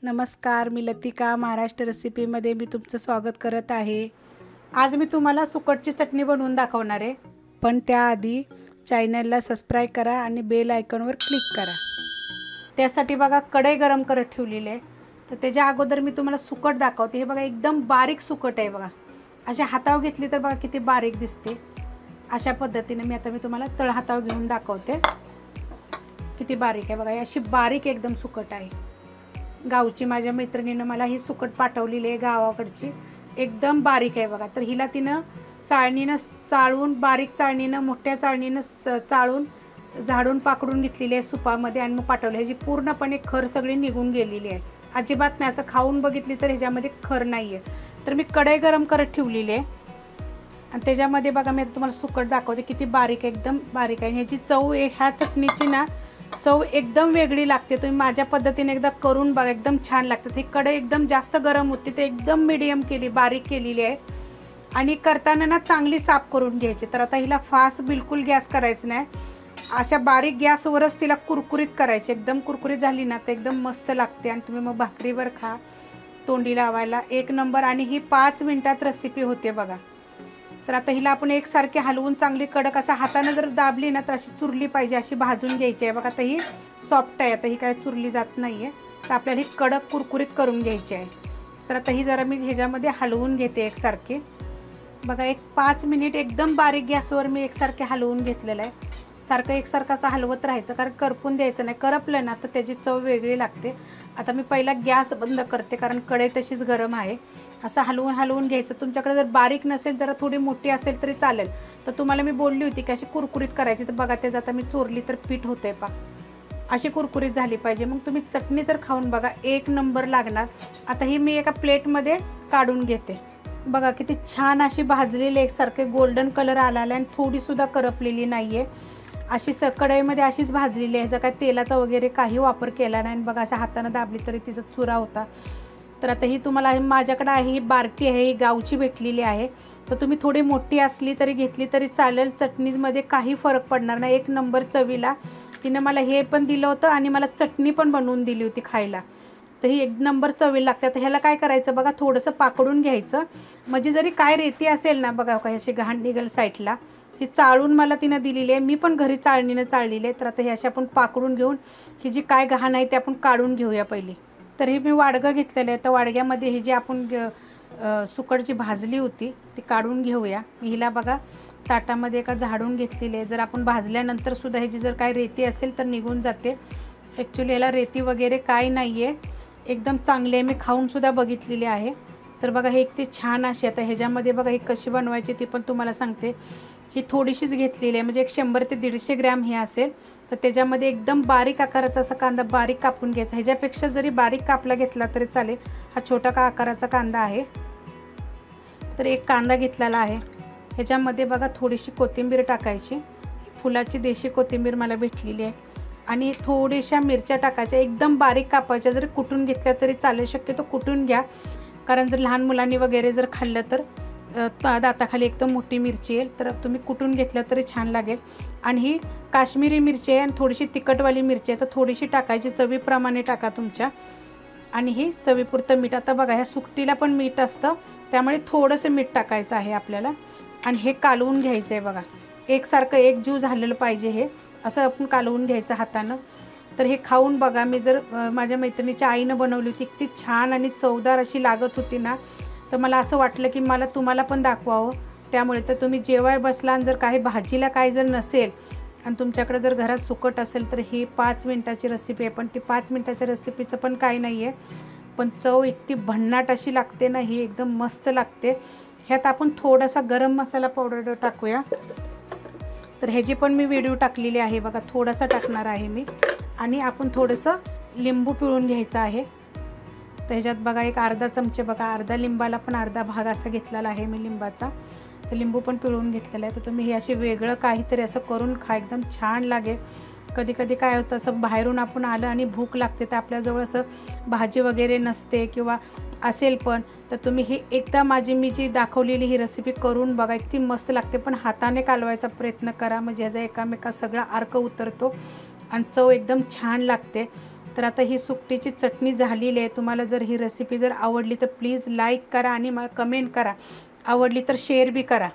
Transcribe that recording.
नमस्कार, मी लतिका महाराष्ट्र रेसिपीमध्ये मी तुमचं स्वागत करत आहे। आज मी तुम्हाला सुकटची चटणी बनवून दाखवणार आहे, पण त्याआधी चॅनलला सबस्क्राइब करा आणि बेल आयकॉनवर क्लिक करा। त्यासाठी बघा कढई गरम करत ठेवलेली आहे, तर त्याच्या अगोदर मी तुम्हाला सुकट दाखवते। हे बघा एकदम बारीक सुकट आहे बघा, अशा हातावर घेतली तर बघा किती बारीक दिसते। अशा पद्धतीने मी तुम्हाला तळ हातावर घेऊन दाखवते, किती बारीक आहे बघा, अशी बारीक एकदम सुकट आहे। गावची माझ्या मैत्रिणीने मला ही सुकट पाठवलेली आहे गावाकडची, एकदम बारीक आहे बघा। तर हिला तिनं चाळणीनं चाळून, बारीक चाळणीनं मोठ्या चाळणीनं चाळून झाडून पाकडून घेतलेली आहे सुपामध्ये आणि मग पाठवली। ह्याची पूर्णपणे खर सगळी निघून गेलेली आहे, अजिबात नाही। असं खाऊन बघितली तर ह्याच्यामध्ये खर नाही आहे। तर मी कढई गरम करत ठेवलेली आहे आणि त्याच्यामध्ये बघा मी आता तुम्हाला सुकट दाखवते, किती बारीक आहे, एकदम बारीक आहे। ह्याची चव ह्या चटणीची ना चव एकदम वेगळी लागते। तुम्ही माझ्या पद्धतीने एकदा करून बघा, एकदम छान लागते। ही कढई एकदम जास्त गरम होती, ते एकदम मीडियम केली, बारीक केलेली आहे आणि करताना ना चांगली साफ करून घ्यायची। तर आता हिला फास्ट बिलकुल गॅस करायचं नाही, अशा बारीक गॅसवरच तिला कुरकुरीत करायची। एकदम कुरकुरीत झाली ना तर एकदम मस्त लागते आणि तुम्ही मग भाकरीवर खा, तोंडी लावायला एक नंबर। आणि ही 5 मिनिटात रेसिपी होते बघा। तर आता हिला आपण एकसारखी हलवून चांगली कडक असा हाताने जर दाबली ना तर अशी चुरली पाहिजे, अशी भाजून घ्यायची आहे बघा। आता ही सॉफ्ट आहे, आता ही काय चुरली जात नाही आहे, तर आपल्याला ही कडक कुरकुरीत करून घ्यायची आहे। तर आता ही जरा मी ह्याच्यामध्ये हलवून घेते एकसारखी बघा। 5 मिनिट एकदम बारीक गॅसवर मी एकसारखे हलवून घेतलेलं आहे। सारखं एकसारखं असं हलवत राहायचं, कारण करपून द्यायचं नाही, करपलं ना तर त्याची चव वेगळी लागते। आता मी पहिला गॅस बंद करते, कारण कढई तशीच गरम आहे। असं हलवून घ्यायचं। तुमच्याकडे जर बारीक नसेल, जरा थोडी मोठी असेल तरी चालेल। तर तुम्हाला मी बोलली होती की अशी कुरकुरीत करायची, तर बघा त्याचं आता मी चोरली तर पीठ होते पा, अशी कुरकुरीत झाली पाहिजे। मग तुम्ही चटणी तर खाऊन बघा, एक नंबर लागणार। आता ही मी एका प्लेटमध्ये काढून घेते बघा, किती छान अशी भाजलेली, एकसारखे गोल्डन कलर आलेला आणि थोडीसुद्धा करपलेली नाही आहे। अशी कढईमध्ये अशीच भाजलेली आहे, जर काय तेलाचा वगैरे काही वापर केला नाही। बघा अशा हाताने दाबली तरी तिचा चुरा होता। तर आता ही तुम्हाला माझ्याकडे आहे, ही बारकी आहे, ही गावची भेटलेली आहे। तर तुम्ही थोडी मोठी असली तरी घेतली तरी चालेल, चटणीमध्ये काही फरक पडणार नाही, एक नंबर चवीला। तिने मला हे पण दिलं होतं आणि मला चटणी पण बनवून दिली होती खायला, तर ही एक नंबर चवीला लागते। तर ह्याला काय करायचं बघा, थोडंसं पाकडून घ्यायचं, म्हणजे जरी काय रेती असेल ना बघा का अशी घाण निघेल साईडला। ही चाळून मला तिनं दिलेली आहे, मी पण घरी चाळणीनं चाळलेली आहे। तर आता हे अशी आपण पाकडून घेऊन ही जी काय घाण आहे ते आपण काढून घेऊया पहिली। तर हे मी वाडगं घेतलेलं आहे, तर वाडग्यामध्ये ही जी आपण सुकट जी भाजली होती ती काढून घेऊया। मी हिला बघा ताटामध्ये एका झाडून घेतलेली आहे। जर आपण भाजल्यानंतर सुद्धा ह्याची जर काय रेती असेल तर निघून जाते। ॲक्च्युली याला रेती वगैरे काय नाही आहे, एकदम चांगली आहे, मी खाऊनसुद्धा बघितलेली आहे। तर बघा हे एक ते छान अशी, आता ह्याच्यामध्ये बघा ही कशी बनवायची ती पण तुम्हाला सांगते। ही थोडीशीच घेतलेली आहे, म्हणजे 100 ते 150 ग्रॅम हे असेल। तर त्याच्यामध्ये एकदम बारीक आकाराचा असा कांदा बारीक कापून घ्यायचा, ह्याच्यापेक्षा जरी बारीक कापला घेतला तरी चालेल। हा छोटा आकाराचा कांदा आहे, तर एक कांदा घेतलेला आहे। ह्याच्यामध्ये बघा थोडीशी कोथिंबीर टाकायची, फुलाची देशी कोथिंबीर मला भेटलेली आहे, आणि थोड्याशा मिरच्या टाकायच्या, एकदम बारीक कापायच्या, जरी कुटून घेतल्या तरी चालेल, शक्यतो कुटून घ्या, कारण जर लहान मुलांनी वगैरे जर खाल्लं तर दाताखाली एकदम मोठी मिरची येईल, तर तुम्ही कुटून घेतल्या तरी छान लागेल। आणि ही काश्मीरी मिरची आहे आणि थोडीशी तिखटवाली मिरची आहे, तर थोडीशी टाकायची, चवीप्रमाणे टाका तुमच्या। आणि ही चवीपुरतं मीठ, आता बघा ह्या सुकटीला पण मीठ असतं, त्यामुळे थोडंसं मीठ टाकायचं आहे आपल्याला। आणि हे कालवून घ्यायचं आहे बघा, एकसारखं एक जीव झालेलं पाहिजे, हे असं आपण कालवून घ्यायचं हातानं। तर हे खाऊन बघा, मी जर माझ्या मैत्रिणीच्या आईनं बनवली होती, किती छान आणि चवदार अशी लागत होती ना, तर मला असं वाटलं की तुम्हाला पण दाखवावं। त्यामुळे तर तुम्ही जेवाय बसला आणि जर काही भाजीला काही जर नसेल आणि तुमच्याकडे जर घरात सुकट असेल तर ही 5 मिनिटाची रेसिपी आहे। पण ती 5 मिनिटाच्या रेसिपीचं पण काही नाही आहे, पण चव इतकी भन्नाट अशी लागते ना, ही एकदम मस्त लागते। ह्यात आपण थोडासा गरम मसाला पावडर टाकूया, तर ह्याची पण मी व्हिडिओ टाकलेली आहे बघा, थोडासा टाकणार आहे मी। आणि आपण थोडंसं लिंबू पिळून घ्यायचं आहे, तर ह्याच्यात बघा एक अर्धा चमचे बघा, अर्धा लिंबाला पण अर्धा भाग असा घेतलेला आहे मी लिंबाचा, तर लिंबू पण पिळून घेतलेला आहे। तर तुम्ही हे असे वेगळं काहीतरी असं करून खा, एकदम छान लागेल। कधी कधी काय होतं, असं बाहेरून आपण आलं आणि भूक लागते, तर आपल्याजवळ असं भाजी वगैरे नसते किंवा असेल पण, तर तुम्ही ही एकदा मी जी दाखवलेली ही रेसिपी करून बघा, इतकी मस्त लागते। पण हाताने कालवायचा प्रयत्न करा, म्हणजे ह्याचा एकामेका सगळा अर्क उतरतो आणि चव एकदम छान लागते। तर आता ही सुकटीची चटणी झालेली आहे. तुम्हाला जर ही रेसिपी जर आवडली तर प्लीज लाईक करा आणि मला कमेंट करा. आवडली तर शेअर बी करा.